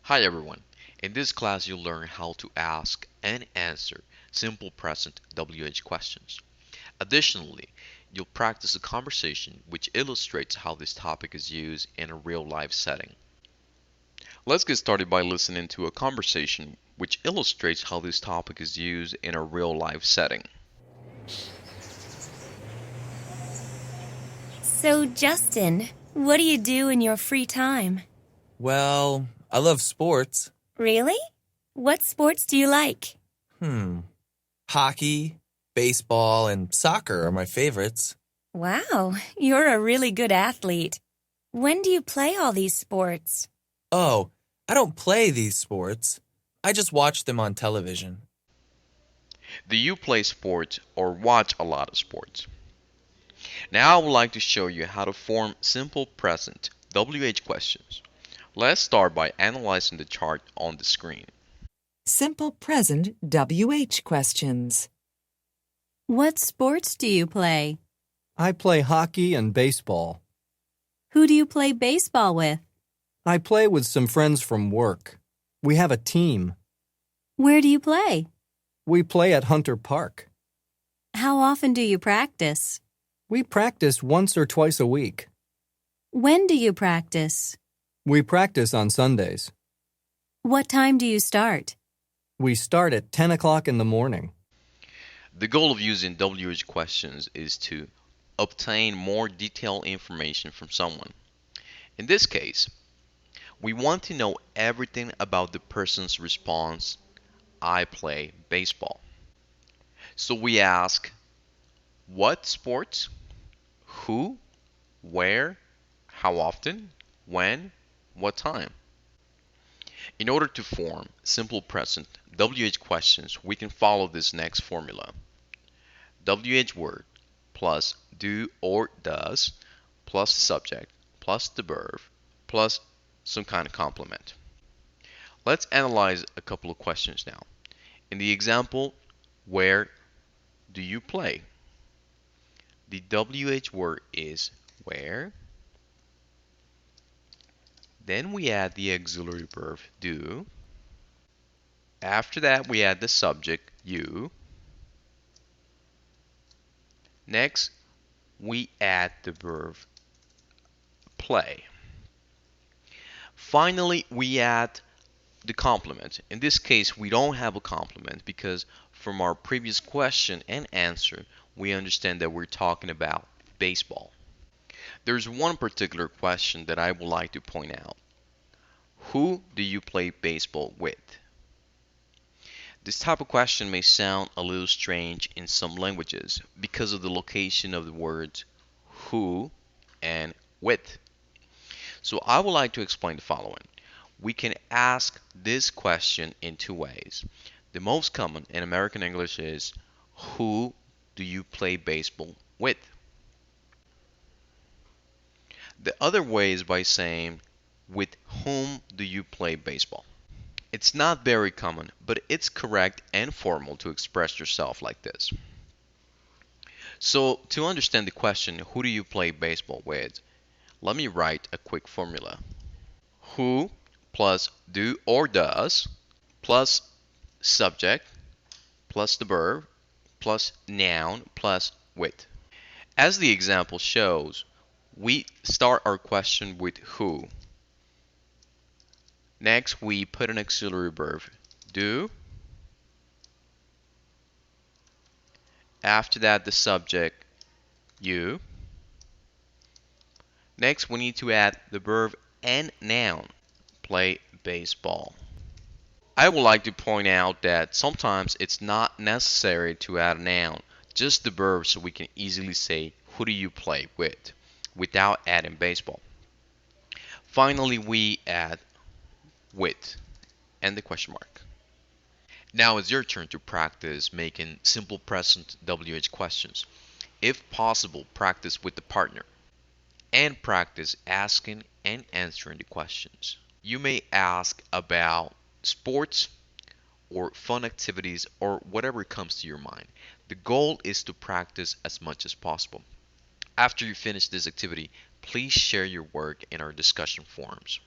Hi everyone. In this class you'll learn how to ask and answer simple present WH questions. Additionally, you'll practice a conversation which illustrates how this topic is used in a real life setting. Let's get started by listening to a conversation which illustrates how this topic is used in a real life setting. So, Justin, what do you do in your free time? Well, I love sports. Really? What sports do you like? Hmm. Hockey, baseball, and soccer are my favorites. Wow, you're a really good athlete. When do you play all these sports? Oh, I don't play these sports. I just watch them on television. Do you play sports or watch a lot of sports? Now I would like to show you how to form simple present WH questions. Let's start by analyzing the chart on the screen. Simple present WH questions. What sports do you play? I play hockey and baseball. Who do you play baseball with? I play with some friends from work. We have a team. Where do you play? We play at Hunter Park. How often do you practice? We practice once or twice a week. When do you practice? We practice on Sundays. What time do you start? We start at 10 o'clock in the morning. The goal of using WH questions is to obtain more detailed information from someone. In this case, we want to know everything about the person's response, I play baseball. So we ask, what sports, who, where, how often, when, what time. In order to form simple present WH questions, we can follow this next formula. WH word plus do or does plus the subject plus the verb plus some kind of complement. Let's analyze a couple of questions now. In the example, where do you play? The WH word is where. Then we add the auxiliary verb do. After that, we add the subject you. Next, we add the verb play. Finally, we add the complement. In this case, we don't have a complement because from our previous question and answer, we understand that we're talking about baseball. There's one particular question that I would like to point out. Who do you play baseball with? This type of question may sound a little strange in some languages because of the location of the words who and with. So I would like to explain the following. We can ask this question in two ways. The most common in American English is who do you play baseball with? The other way is by saying with whom do you play baseball? It's not very common, but it's correct and formal to express yourself like this. So to understand the question, who do you play baseball with? Let me write a quick formula. Who plus do or does plus subject plus the verb plus noun plus with. As the example shows, we start our question with who. Next, we put an auxiliary verb, do. After that, the subject, you. Next, we need to add the verb and noun, play baseball. I would like to point out that sometimes it's not necessary to add a noun, just the verb so we can easily say who do you play with without adding baseball. Finally, we add with and the question mark. Now it's your turn to practice making simple present WH questions. If possible, practice with the partner and practice asking and answering the questions. You may ask about sports or fun activities or whatever comes to your mind. The goal is to practice as much as possible. After you finish this activity, please share your work in our discussion forums.